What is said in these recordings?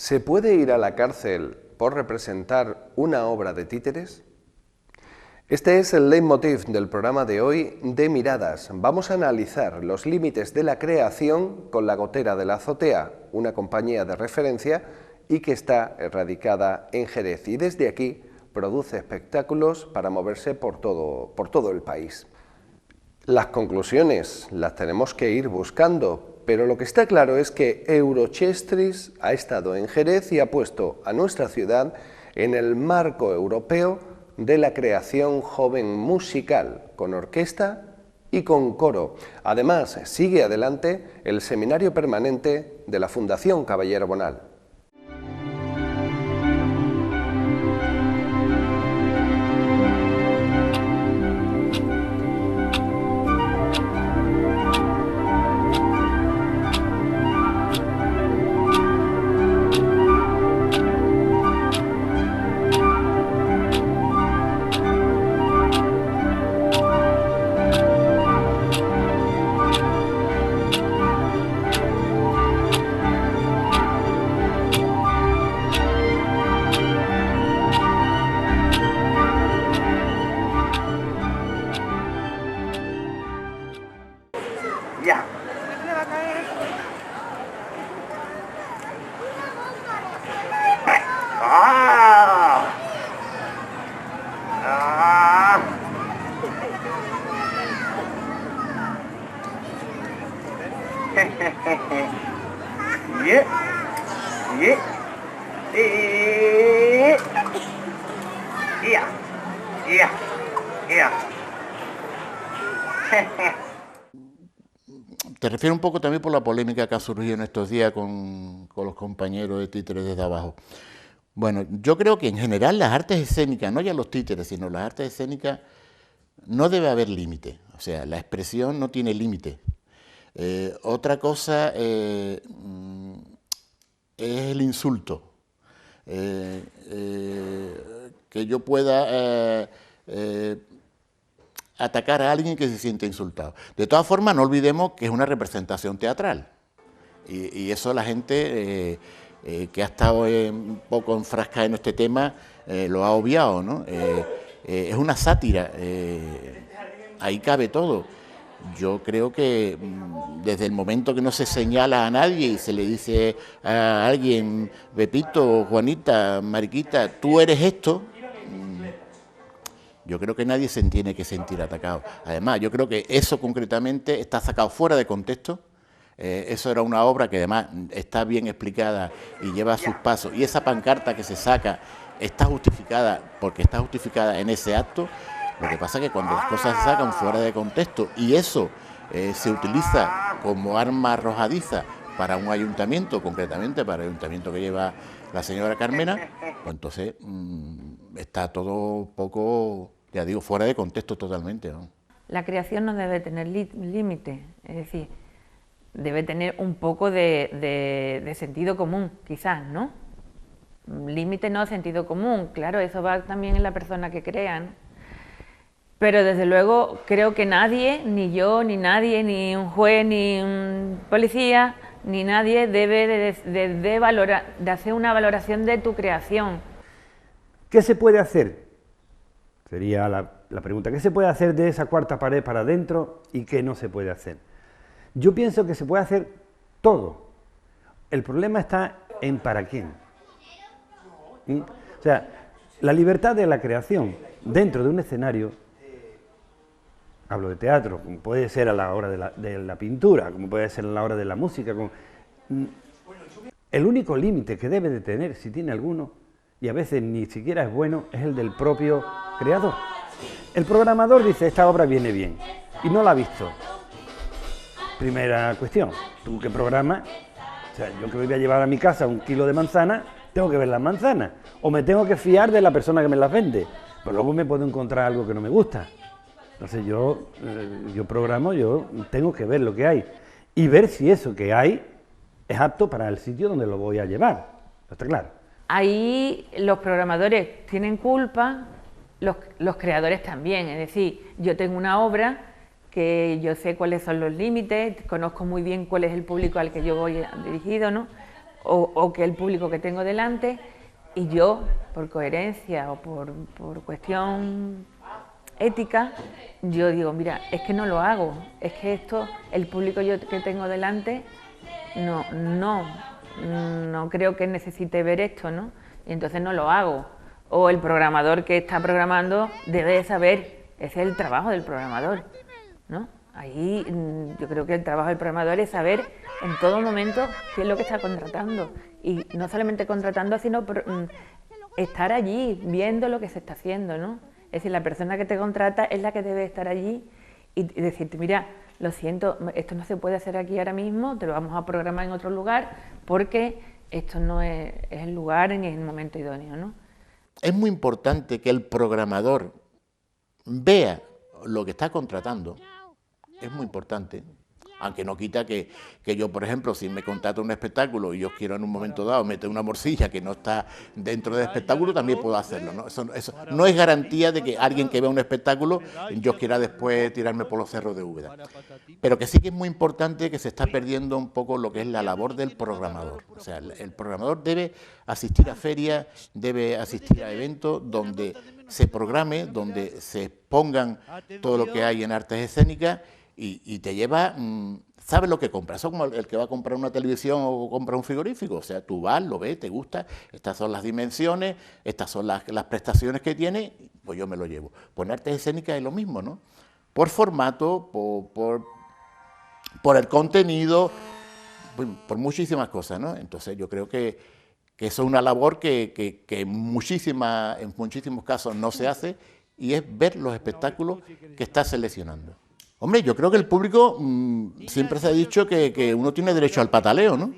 ¿Se puede ir a la cárcel por representar una obra de títeres? Este es el leitmotiv del programa de hoy de Miradas. Vamos a analizar los límites de la creación con La Gotera de la Azotea, una compañía de referencia y que está radicada en Jerez y desde aquí produce espectáculos para moverse por todo el país. Las conclusiones las tenemos que ir buscando, pero lo que está claro es que Eurochestris ha estado en Jerez y ha puesto a nuestra ciudad en el marco europeo de la creación joven musical, con orquesta y con coro. Además, sigue adelante el seminario permanente de la Fundación Caballero Bonal. Ya. ¡Ah! ¡Ah! Yeah. Yeah. Yeah. Yeah. Yeah. Te refiero un poco también por la polémica que ha surgido en estos días con los compañeros de títeres desde abajo. Bueno, yo creo que en general las artes escénicas, no ya los títeres, sino las artes escénicas, no debe haber límite. O sea, la expresión no tiene límite. Otra cosa es el insulto. Que yo pueda atacar a alguien que se siente insultado. De todas formas, no olvidemos que es una representación teatral. Y eso la gente que ha estado un poco enfrascada en este tema lo ha obviado, ¿no? Es una sátira, ahí cabe todo. Yo creo que desde el momento que no se señala a nadie y se le dice a alguien, Pepito, Juanita, Mariquita, tú eres esto, yo creo que nadie se tiene que sentir atacado. Además, yo creo que eso concretamente está sacado fuera de contexto. Eso era una obra que además está bien explicada y lleva sus pasos. Y esa pancarta que se saca está justificada porque está justificada en ese acto. Lo que pasa es que cuando las cosas se sacan fuera de contexto y eso se utiliza como arma arrojadiza para un ayuntamiento, concretamente para el ayuntamiento que lleva la señora Carmena, pues entonces está todo poco, ya digo, fuera de contexto totalmente, ¿no? La creación no debe tener límite, es decir, debe tener un poco de sentido común, quizás, ¿no? Límite no, sentido común, claro, eso va también en la persona que crean. Pero desde luego creo que nadie, ni yo, ni nadie, ni un juez, ni un policía, ni nadie debe de hacer una valoración de tu creación. ¿Qué se puede hacer? Sería la pregunta. ¿Qué se puede hacer de esa cuarta pared para adentro y qué no se puede hacer? Yo pienso que se puede hacer todo. El problema está en para quién. ¿Sí? O sea, la libertad de la creación dentro de un escenario, hablo de teatro, como puede ser a la hora de la pintura, como puede ser a la hora de la música. El único límite que debe de tener, si tiene alguno, y a veces ni siquiera es bueno, es el del propio creador. El programador dice, esta obra viene bien, y no la ha visto. Primera cuestión, tú que programas, o sea, yo que voy a llevar a mi casa 1 kilo de manzana, tengo que ver las manzanas, o me tengo que fiar de la persona que me las vende, pero luego me puedo encontrar algo que no me gusta. Entonces yo programo, yo tengo que ver lo que hay, y ver si eso que hay es apto para el sitio donde lo voy a llevar, ¿está claro? Ahí los programadores tienen culpa, los creadores también, es decir, yo tengo una obra que yo sé cuáles son los límites, conozco muy bien cuál es el público al que yo voy dirigido, ¿no? o que el público que tengo delante, y yo, por coherencia o por cuestión ética, yo digo, mira, es que no lo hago, es que esto, el público que tengo delante, no creo que necesite ver esto, ¿no? Y entonces no lo hago. O el programador que está programando debe de saber, ese es el trabajo del programador, ¿no? Ahí yo creo que el trabajo del programador es saber en todo momento qué es lo que está contratando. Y no solamente contratando, sino estar allí, viendo lo que se está haciendo, ¿no? Es decir, la persona que te contrata es la que debe estar allí y decirte, mira, lo siento, esto no se puede hacer aquí ahora mismo, te lo vamos a programar en otro lugar porque esto no es el lugar ni el momento idóneo, ¿no? Es muy importante que el programador vea lo que está contratando, es muy importante. Aunque no quita que yo, por ejemplo, si me contrato un espectáculo y yo quiero en un momento dado meter una morcilla que no está dentro del espectáculo, también puedo hacerlo, ¿no? Eso no es garantía de que alguien que vea un espectáculo yo quiera después tirarme por los cerros de Úbeda. Pero que sí que es muy importante que se está perdiendo un poco lo que es la labor del programador. O sea, el programador debe asistir a ferias, debe asistir a eventos donde se programe, donde se expongan todo lo que hay en artes escénicas, y te lleva, sabes lo que compras, eso como el que va a comprar una televisión o compra un frigorífico, o sea, tú vas, lo ves, te gusta, estas son las dimensiones, estas son las prestaciones que tiene, pues yo me lo llevo. Pues en artes escénicas es lo mismo, ¿no? Por formato, por el contenido, por muchísimas cosas, ¿no? Entonces yo creo que eso es una labor que en muchísimos casos no se hace, y es ver los espectáculos que estás seleccionando. Hombre, yo creo que el público, siempre se ha dicho que uno tiene derecho al pataleo, ¿no?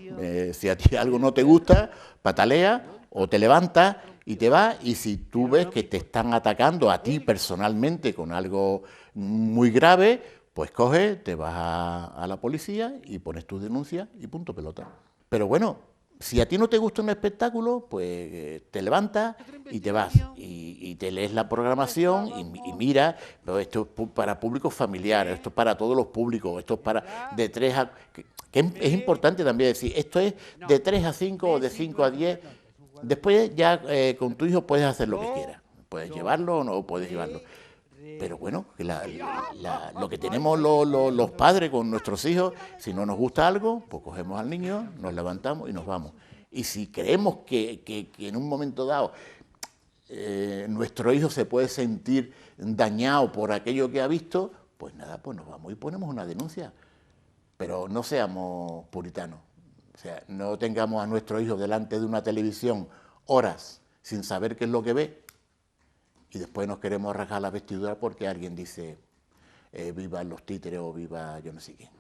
Si a ti algo no te gusta, patalea o te levantas y te vas, y si tú ves que te están atacando a ti personalmente con algo muy grave, pues coges, te vas a la policía y pones tu denuncia y punto pelota. Pero bueno, si a ti no te gusta un espectáculo, pues te levantas y te vas, y te lees la programación y mira, pero esto es para públicos familiares, esto es para todos los públicos, esto es para de 3 a... que es importante también decir, esto es de 3 a 5 o de 5 a 10, después ya con tu hijo puedes hacer lo que quieras, puedes llevarlo o no puedes llevarlo. Pero bueno, lo que tenemos los padres con nuestros hijos, si no nos gusta algo, pues cogemos al niño, nos levantamos y nos vamos. Y si creemos que en un momento dado nuestro hijo se puede sentir dañado por aquello que ha visto, pues nada, pues nos vamos y ponemos una denuncia. Pero no seamos puritanos. O sea, no tengamos a nuestro hijo delante de una televisión horas sin saber qué es lo que ve, y después nos queremos rasgar la vestidura porque alguien dice viva los títeres o viva yo no sé quién.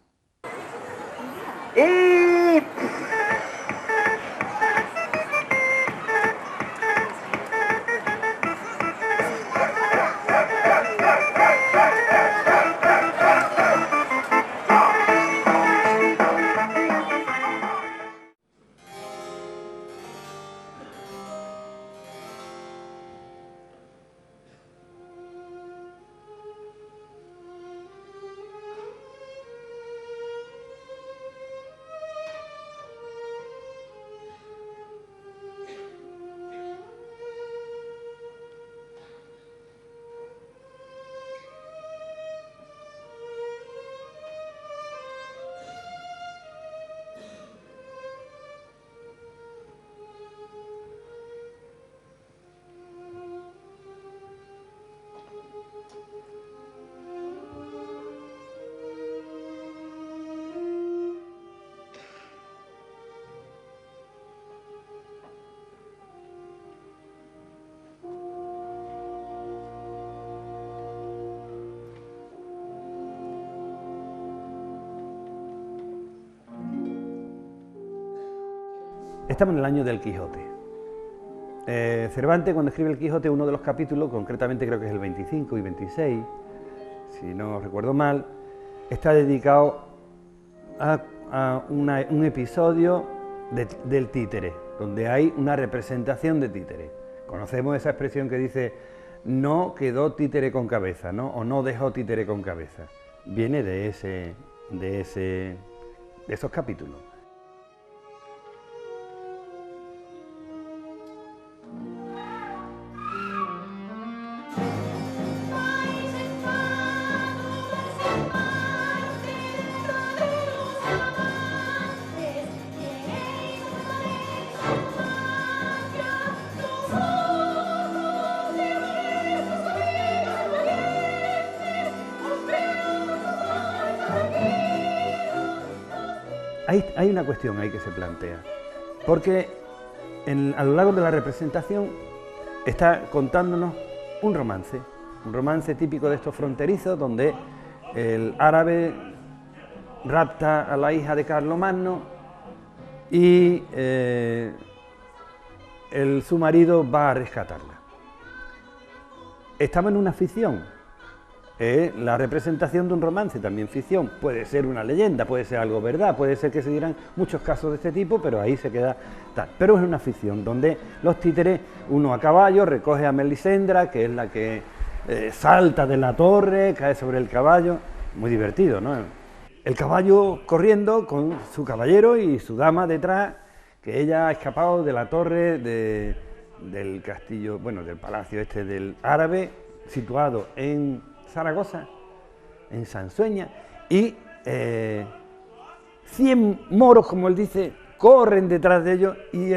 Estamos en el año del Quijote. Cervantes, cuando escribe el Quijote, uno de los capítulos, concretamente creo que es el 25 y 26, si no recuerdo mal, está dedicado a un episodio del títere, donde hay una representación de títere. Conocemos esa expresión que dice, no quedó títere con cabeza, ¿no? O no dejó títere con cabeza. Viene de esos capítulos. hay una cuestión ahí que se plantea, porque a lo largo de la representación está contándonos un romance típico de estos fronterizos, donde el árabe rapta a la hija de Carlomagno y su marido va a rescatarla. Estamos en una ficción. La representación de un romance, también ficción, puede ser una leyenda, puede ser algo verdad, puede ser que se dieran muchos casos de este tipo, pero ahí se queda tal. Pero es una ficción donde los títeres, uno a caballo, recoge a Melisendra, que es la que salta de la torre, cae sobre el caballo, muy divertido, ¿no? El caballo corriendo con su caballero y su dama detrás, que ella ha escapado de la torre del castillo, bueno, del palacio este del árabe, situado en Zaragoza, en Sansueña, y 100 moros, como él dice, corren detrás de ellos, y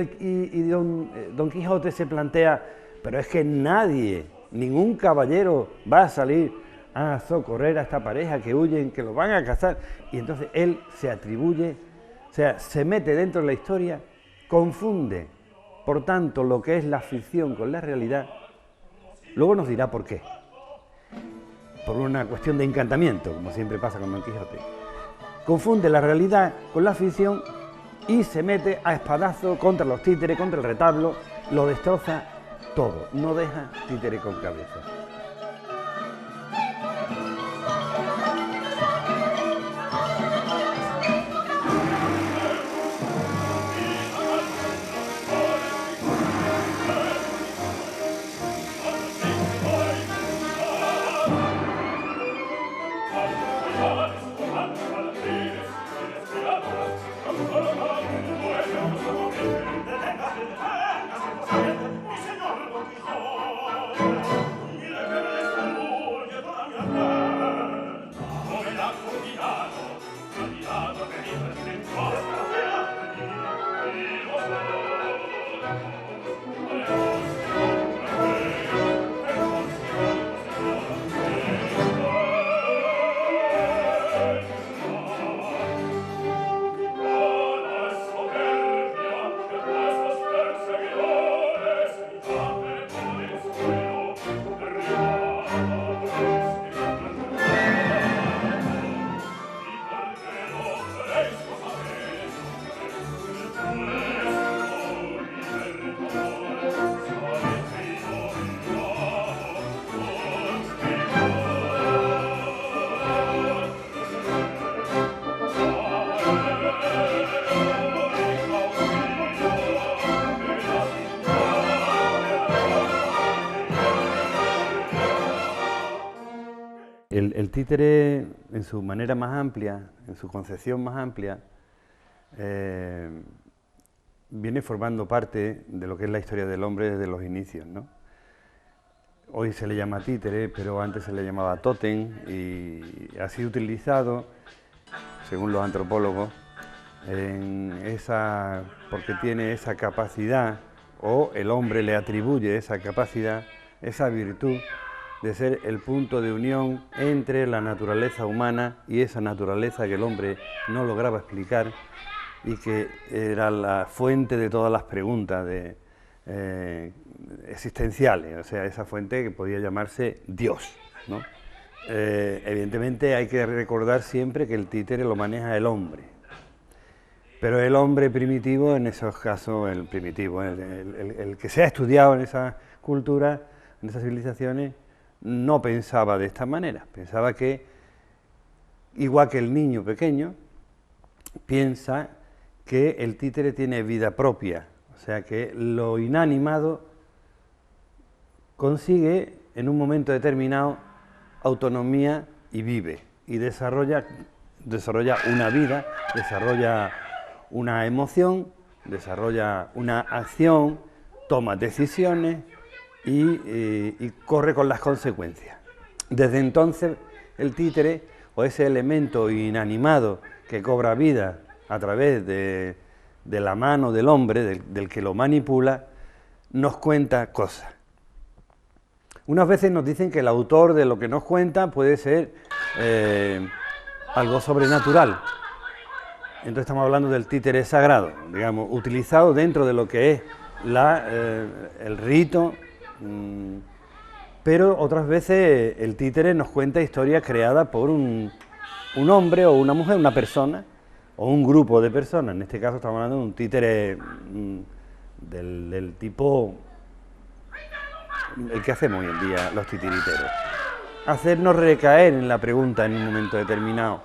don Quijote se plantea, pero es que nadie, ningún caballero va a salir a socorrer a esta pareja que huyen, que lo van a cazar, y entonces él se atribuye, o sea, se mete dentro de la historia, confunde, por tanto, lo que es la ficción con la realidad, luego nos dirá por qué. Por una cuestión de encantamiento, como siempre pasa con Don Quijote. Confunde la realidad con la ficción y se mete a espadazo contra los títeres, contra el retablo, lo destroza todo, no deja títere con cabeza. El títere, en su manera más amplia, en su concepción más amplia, viene formando parte de lo que es la historia del hombre desde los inicios, ¿no? Hoy se le llama títere, pero antes se le llamaba tótem y ha sido utilizado, según los antropólogos, porque tiene esa capacidad, o el hombre le atribuye esa capacidad, esa virtud, de ser el punto de unión entre la naturaleza humana y esa naturaleza que el hombre no lograba explicar y que era la fuente de todas las preguntas existenciales, o sea, esa fuente que podía llamarse Dios, ¿no? Evidentemente hay que recordar siempre que el títere lo maneja el hombre, pero el hombre primitivo, en esos casos, el primitivo, el que se ha estudiado en esa cultura, en esas civilizaciones, no pensaba de esta manera, pensaba que, igual que el niño pequeño, piensa que el títere tiene vida propia, o sea que lo inanimado consigue en un momento determinado autonomía y vive, y desarrolla una vida, desarrolla una emoción, desarrolla una acción, toma decisiones, y corre con las consecuencias. Desde entonces el títere, o ese elemento inanimado que cobra vida a través de la mano del hombre, del que lo manipula, nos cuenta cosas. Unas veces nos dicen que el autor de lo que nos cuenta puede ser algo sobrenatural. Entonces estamos hablando del títere sagrado, digamos, utilizado dentro de lo que es el rito, pero otras veces el títere nos cuenta historias creadas por un hombre o una mujer, una persona o un grupo de personas. En este caso estamos hablando de un títere del tipo, el que hacemos hoy en día los titiriteros. Hacernos recaer en la pregunta en un momento determinado.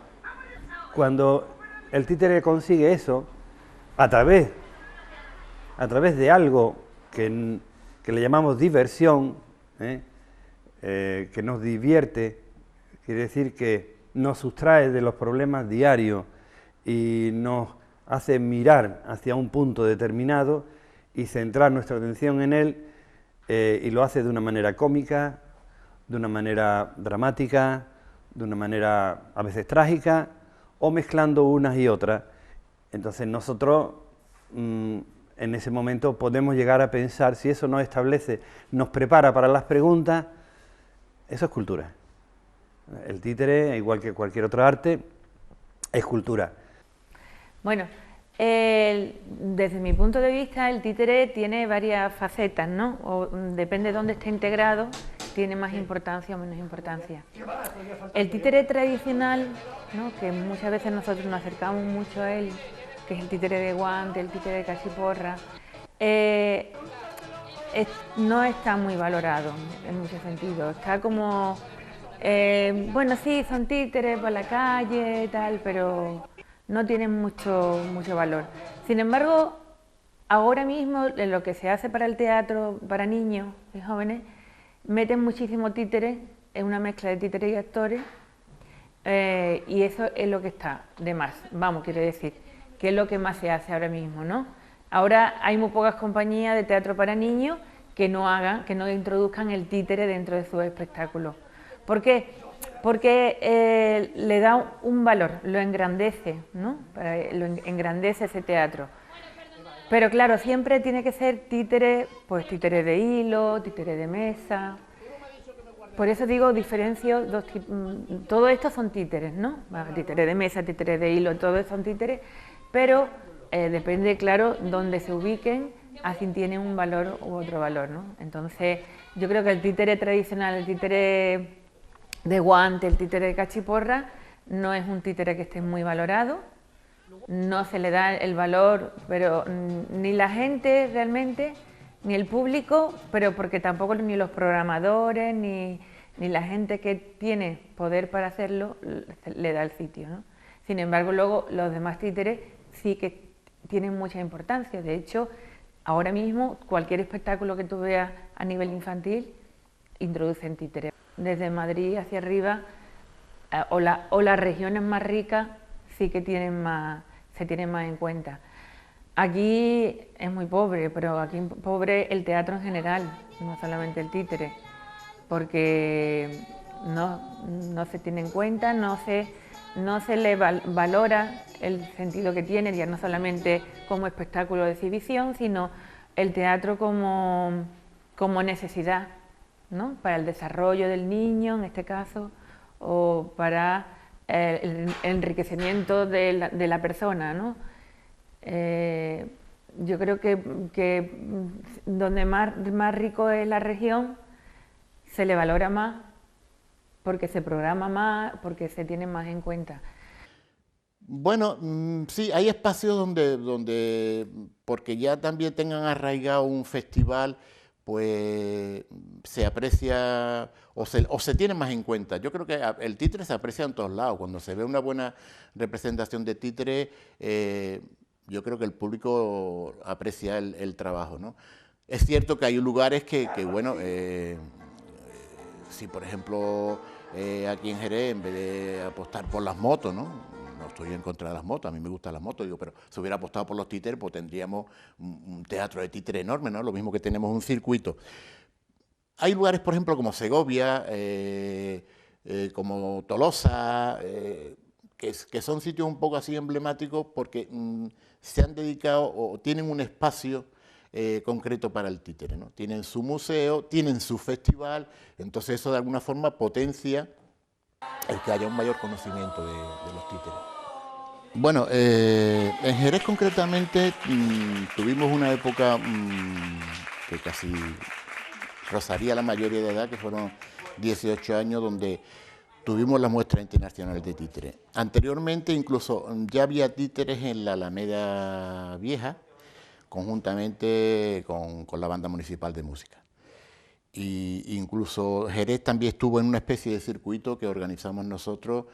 Cuando el títere consigue eso, a través de algo que le llamamos diversión, que nos divierte, quiere decir que nos sustrae de los problemas diarios y nos hace mirar hacia un punto determinado y centrar nuestra atención en él, y lo hace de una manera cómica, de una manera dramática, de una manera a veces trágica, o mezclando unas y otras. Entonces nosotros en ese momento podemos llegar a pensar, si eso nos establece, nos prepara para las preguntas, eso es cultura. El títere, igual que cualquier otro arte, es cultura. Bueno, desde mi punto de vista, el títere tiene varias facetas, ¿no? O, depende de dónde esté integrado, tiene más importancia o menos importancia. El títere tradicional, ¿no?, que muchas veces nosotros nos acercamos mucho a él, que es el títere de guante, el títere de cachiporra, no está muy valorado en muchos sentidos. Está como, bueno, sí, son títeres para la calle y tal, pero no tienen mucho valor. Sin embargo, ahora mismo, en lo que se hace para el teatro, para niños y jóvenes, meten muchísimo títere, es una mezcla de títeres y actores, y eso es lo que está de más, vamos, quiere decir, que es lo que más se hace ahora mismo, ¿no? Ahora hay muy pocas compañías de teatro para niños que no introduzcan el títere dentro de sus espectáculos. ¿Por qué? Porque le da un valor, lo engrandece, ¿no? Lo engrandece ese teatro. Pero claro, siempre tiene que ser títere, pues títere de hilo, títere de mesa. Por eso digo, diferencio dos tipos. Todo esto son títeres, ¿no? Títere de mesa, títere de hilo, todo son títeres, pero depende, claro, dónde se ubiquen, así tienen un valor u otro valor, ¿no? Entonces, yo creo que el títere tradicional, el títere de guante, el títere de cachiporra, no es un títere que esté muy valorado, no se le da el valor, pero ni la gente realmente, ni el público, pero porque tampoco ni los programadores, ni la gente que tiene poder para hacerlo, le da el sitio, ¿no? Sin embargo, luego los demás títeres sí que tienen mucha importancia. De hecho, ahora mismo cualquier espectáculo que tú veas a nivel infantil introducen títeres. Desde Madrid hacia arriba, o las regiones más ricas sí que se tienen más en cuenta. Aquí es muy pobre, pero aquí es pobre el teatro en general, no solamente el títere, porque no se tiene en cuenta, no se le valora el sentido que tiene, ya no solamente como espectáculo de exhibición, sino el teatro como necesidad, ¿no?, para el desarrollo del niño, en este caso, o para el enriquecimiento de la persona, ¿no? Yo creo que donde más rico es la región, se le valora más, porque se programa más, porque se tiene más en cuenta. Bueno, sí, hay espacios donde, porque ya también tengan arraigado un festival, pues se aprecia o se tiene más en cuenta. Yo creo que el títere se aprecia en todos lados. Cuando se ve una buena representación de títere, yo creo que el público aprecia el trabajo, ¿no? Es cierto que hay lugares que bueno, si por ejemplo aquí en Jerez, en vez de apostar por las motos, ¿no? No estoy en contra de las motos, a mí me gustan las motos, digo, pero si hubiera apostado por los títeres, pues tendríamos un teatro de títere enorme, ¿no? Lo mismo que tenemos un circuito. Hay lugares, por ejemplo, como Segovia, como Tolosa, que son sitios un poco así emblemáticos porque se han dedicado o tienen un espacio concreto para el títere, ¿no? Tienen su museo, tienen su festival, entonces eso de alguna forma potencia el que haya un mayor conocimiento de los títeres. Bueno, en Jerez concretamente tuvimos una época que casi rozaría la mayoría de edad, que fueron 18 años, donde tuvimos la muestra internacional de títeres. Anteriormente incluso ya había títeres en la Alameda Vieja, conjuntamente con la Banda Municipal de Música. Y incluso Jerez también estuvo en una especie de circuito que organizamos nosotros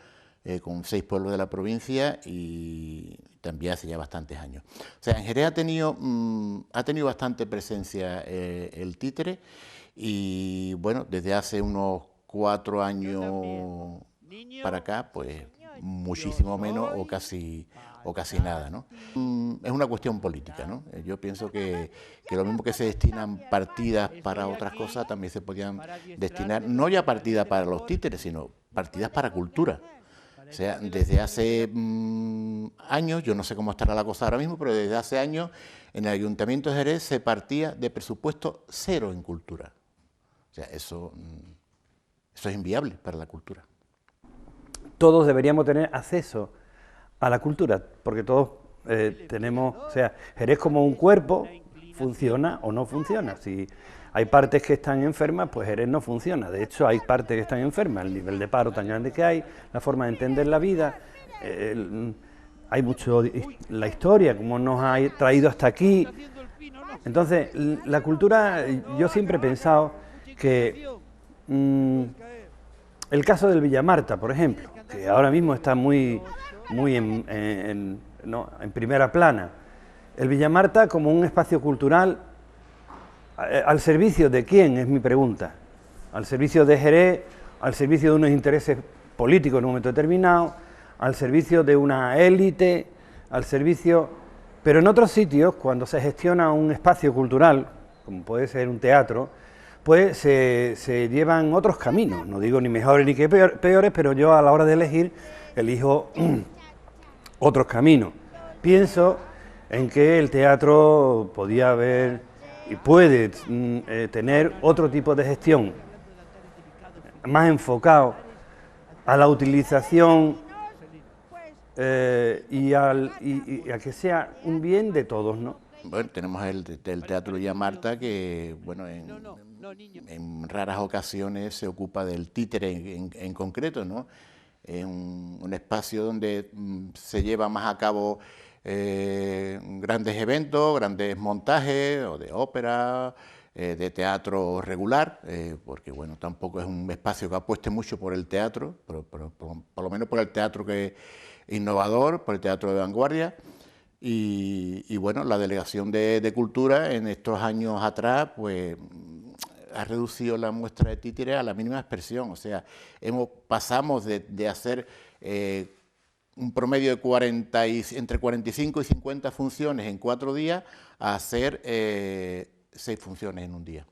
con 6 pueblos de la provincia y también hace ya bastantes años. O sea, en Jerez ha tenido bastante presencia el títere y bueno, desde hace unos 4 años para acá, pues muchísimo menos o casi nada, ¿no? Es una cuestión política, ¿no? Yo pienso que lo mismo que se destinan partidas para otras cosas, también se podían destinar, no ya partidas para los títeres, sino partidas para cultura. O sea, desde hace años, yo no sé cómo estará la cosa ahora mismo, pero desde hace años en el Ayuntamiento de Jerez se partía de presupuesto 0 en cultura. O sea, eso es inviable para la cultura. Todos deberíamos tener acceso a la cultura, porque todos tenemos, o sea, Jerez como un cuerpo funciona o no funciona. Si hay partes que están enfermas, pues Jerez no funciona. De hecho, hay partes que están enfermas, el nivel de paro tan grande que hay, la forma de entender la vida, hay mucho la historia, cómo nos ha traído hasta aquí. Entonces, la cultura, yo siempre he pensado que el caso del Villamarta, por ejemplo, que ahora mismo está muy en primera plana, el Villamarta como un espacio cultural, ¿al servicio de quién? Es mi pregunta. ¿Al servicio de Jerez? ¿Al servicio de unos intereses políticos en un momento determinado? ¿Al servicio de una élite? ¿Al servicio...? Pero en otros sitios, cuando se gestiona un espacio cultural, como puede ser un teatro, pues se llevan otros caminos. No digo ni mejores ni que peores, pero yo a la hora de elegir, elijo otros caminos. Pienso en que el teatro podía haber y puede tener otro tipo de gestión, más enfocado a la utilización y a que sea un bien de todos, ¿no? Bueno, tenemos el Teatro Villamarta que, bueno, en raras ocasiones se ocupa del títere en concreto, ¿no? Es un espacio donde se lleva más a cabo grandes eventos, grandes montajes o de ópera, de teatro regular, porque bueno, tampoco es un espacio que apueste mucho por el teatro, pero por lo menos por el teatro que es innovador, por el teatro de vanguardia. Y bueno, la Delegación de Cultura en estos años atrás, pues ha reducido la muestra de títeres a la mínima expresión. O sea, pasamos de hacer un promedio de entre 45 y 50 funciones en 4 días a hacer 6 funciones en un día,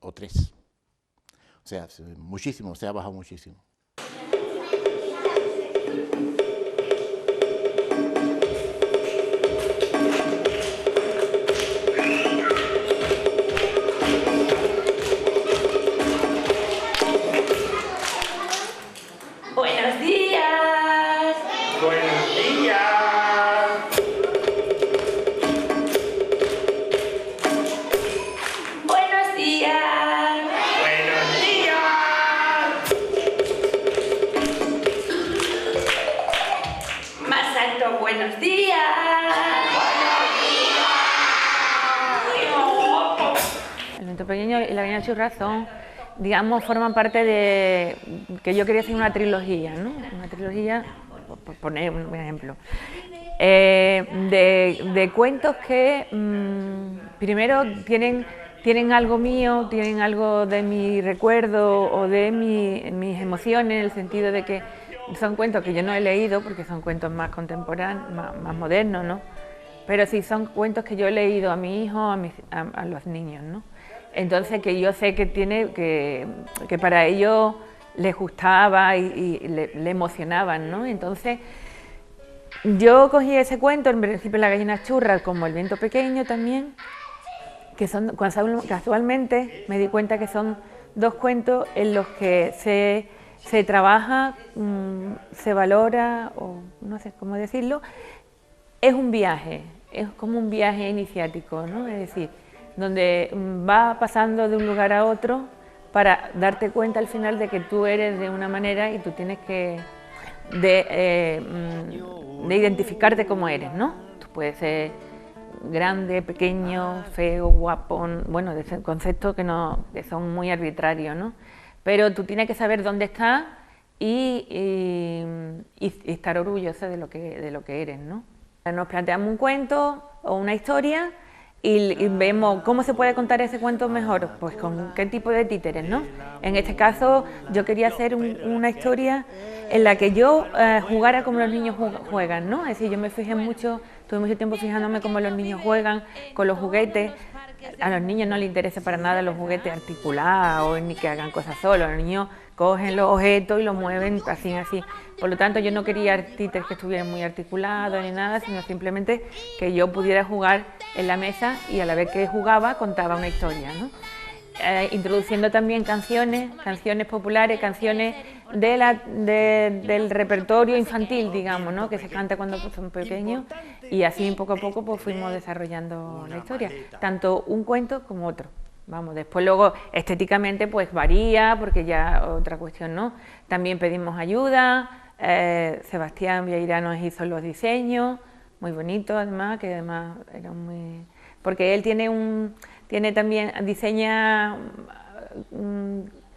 o 3. O sea, muchísimo, se ha bajado muchísimo. Buenos días. Buenos días. Buenos días. Buenos días. Más alto, buenos días. El viento pequeño y la Gallina Churra son, digamos, forman parte de que yo quería hacer una trilogía, ¿no? Una trilogía, por poner un ejemplo, de cuentos que primero tienen algo mío, tienen algo de mi recuerdo o de mis emociones, en el sentido de que son cuentos que yo no he leído porque son cuentos más contemporáneos, más modernos, ¿no? Pero sí son cuentos que yo he leído a mi hijo, a los niños, ¿no? Entonces que yo sé que para ellos les gustaba y le emocionaban, ¿no? Entonces yo cogí ese cuento, en principio La Gallina Churra, como El viento pequeño también, que son, casualmente me di cuenta que son 2 cuentos en los que se se trabaja, se valora, o no sé cómo decirlo, es un viaje, es como un viaje iniciático, ¿no? Es decir, donde va pasando de un lugar a otro para darte cuenta al final de que tú eres de una manera y tú tienes que de identificarte como eres, ¿no? Tú puedes ser grande, pequeño, feo, guapo, bueno, de ese concepto que son muy arbitrarios, ¿no? Pero tú tienes que saber dónde estás y estar orgullosa de lo que eres, ¿no? Nos planteamos un cuento o una historia y vemos cómo se puede contar ese cuento mejor, pues con qué tipo de títeres, ¿no? En este caso yo quería hacer una historia en la que yo jugara como los niños juegan, ¿no? Es decir, yo me fijé mucho, tuve mucho tiempo fijándome cómo los niños juegan con los juguetes. A los niños no les interesa para nada los juguetes articulados ni que hagan cosas solos. Los niños cogen los objetos y los mueven así, así. Por lo tanto, yo no quería títeres que estuvieran muy articulados ni nada, sino simplemente que yo pudiera jugar en la mesa y a la vez que jugaba contaba una historia, ¿no? Introduciendo también canciones populares, canciones del repertorio infantil, digamos, ¿no? Que se canta cuando son pequeños, y así poco a poco pues fuimos desarrollando la historia, tanto un cuento como otro. Vamos, después luego estéticamente pues varía, porque ya otra cuestión, ¿no? También pedimos ayuda, Sebastián Vieira nos hizo los diseños, muy bonitos además, que además eran muy... porque él tiene también, diseña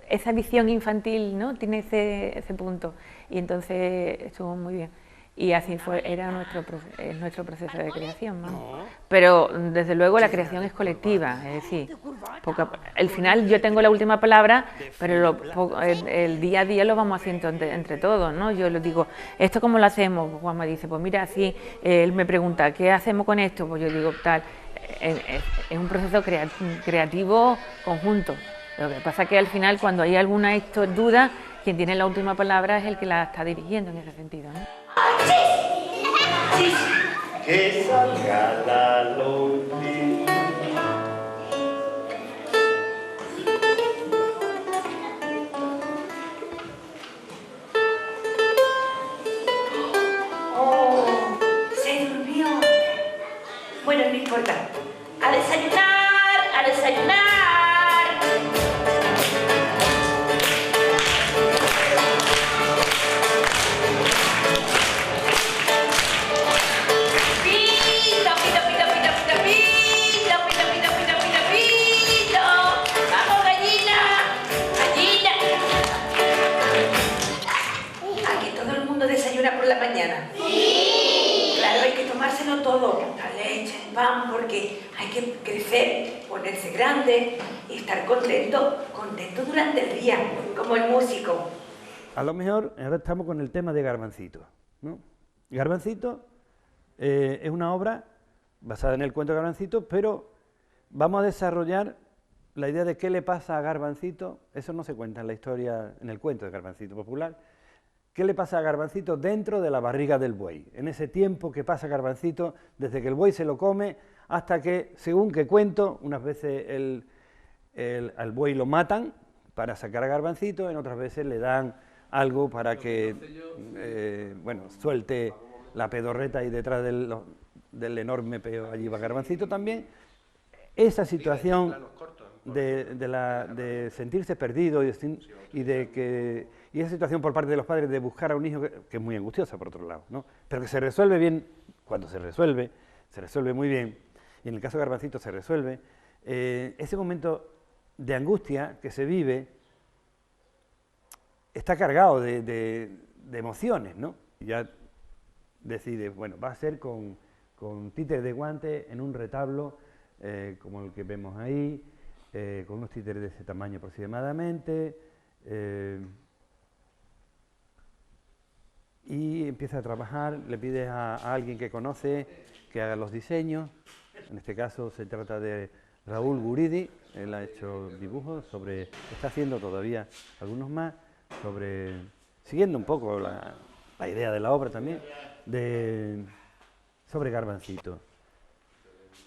esa visión infantil, ¿no? Tiene ese punto, y entonces estuvo muy bien. Y así era nuestro proceso de creación, ¿no? Pero desde luego la creación es colectiva, es decir, porque al final yo tengo la última palabra, pero el día a día lo vamos haciendo entre todos, ¿no? Yo les digo, ¿esto cómo lo hacemos? Juan me dice, pues mira, así, él me pregunta, ¿qué hacemos con esto? Pues yo digo, tal, es un proceso creativo conjunto. Lo que pasa es que al final, cuando hay alguna duda, quien tiene la última palabra es el que la está dirigiendo en ese sentido, ¿no? Que salga la Loli. Oh, se durmió. Bueno, no importa. A desayunar, a desayunar. Por la mañana. Sí. Claro, hay que tomárselo todo, la leche, el pan, porque hay que crecer, ponerse grande y estar contento durante el día, como el músico. A lo mejor ahora estamos con el tema de Garbancito, ¿no? Garbancito es una obra basada en el cuento de Garbancito, pero vamos a desarrollar la idea de qué le pasa a Garbancito. Eso no se cuenta en la historia, en el cuento de Garbancito popular. ¿Qué le pasa a Garbancito dentro de la barriga del buey? En ese tiempo que pasa Garbancito, desde que el buey se lo come hasta que, según que cuento, unas veces al buey lo matan para sacar a Garbancito, en otras veces le dan algo para que suelte la pedorreta y detrás del enorme peo allí va Garbancito también. Esa situación de sentirse perdido y esa situación por parte de los padres de buscar a un hijo que es muy angustiosa por otro lado, ¿no? Pero que se resuelve bien, cuando se resuelve muy bien, y en el caso de Garbancito se resuelve, ese momento de angustia que se vive está cargado de emociones, ¿no? Y ya decide, bueno, va a ser con títeres de guante en un retablo como el que vemos ahí, con unos títeres de ese tamaño aproximadamente, y empieza a trabajar, le pide a alguien que conoce que haga los diseños. En este caso se trata de Raúl Guridi, él ha hecho dibujos está haciendo todavía algunos más, siguiendo un poco la idea de la obra también, sobre Garbancito.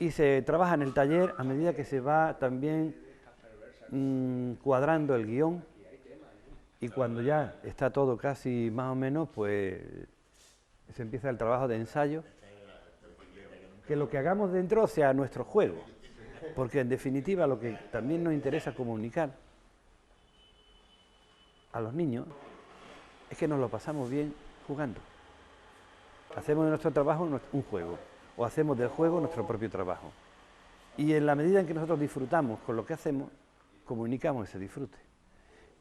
Y se trabaja en el taller a medida que se va también cuadrando el guión y cuando ya está todo casi más o menos, pues se empieza el trabajo de ensayo, que lo que hagamos dentro sea nuestro juego, porque en definitiva lo que también nos interesa comunicar a los niños es que nos lo pasamos bien jugando. Hacemos de nuestro trabajo un juego, o hacemos del juego nuestro propio trabajo. Y en la medida en que nosotros disfrutamos con lo que hacemos, comunicamos ese disfrute.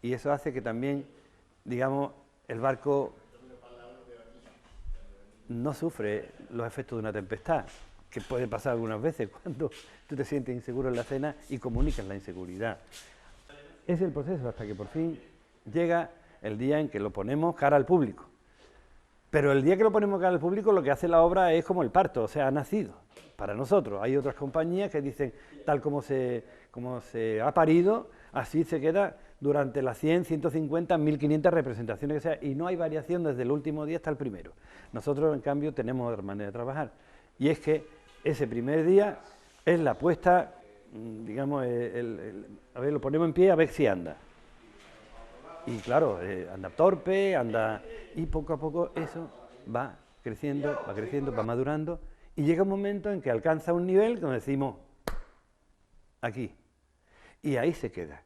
Y eso hace que también, digamos, el barco no sufre los efectos de una tempestad, que puede pasar algunas veces cuando tú te sientes inseguro en la cena y comunicas la inseguridad. Es el proceso hasta que por fin llega el día en que lo ponemos cara al público. Pero el día que lo ponemos cara al público, lo que hace la obra es como el parto, o sea, ha nacido para nosotros. Hay otras compañías que dicen, tal como se ha parido, así se queda durante las 100, 150, 1500 representaciones que sea, y no hay variación desde el último día hasta el primero. Nosotros, en cambio, tenemos otra manera de trabajar, y es que ese primer día es la puesta, digamos, a ver, lo ponemos en pie a ver si anda. Y claro, anda torpe, anda... Y poco a poco eso va creciendo, va madurando, y llega un momento en que alcanza un nivel donde decimos, aquí, y ahí se queda.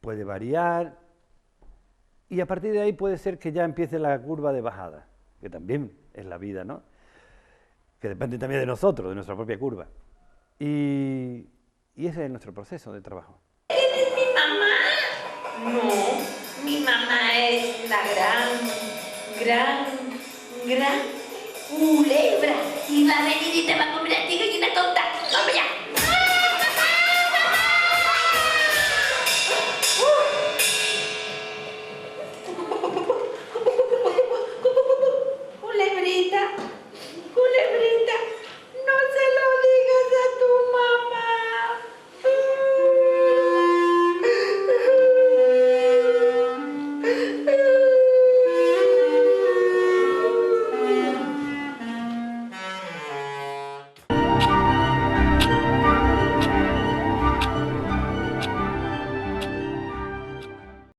Puede variar, y a partir de ahí puede ser que ya empiece la curva de bajada, que también es la vida, ¿no? Que depende también de nosotros, de nuestra propia curva. Y ese es nuestro proceso de trabajo. ¿Eres mi mamá? No, mi mamá es la gran culebra. Y va a venir y te va a comer a ti, gallina tonta.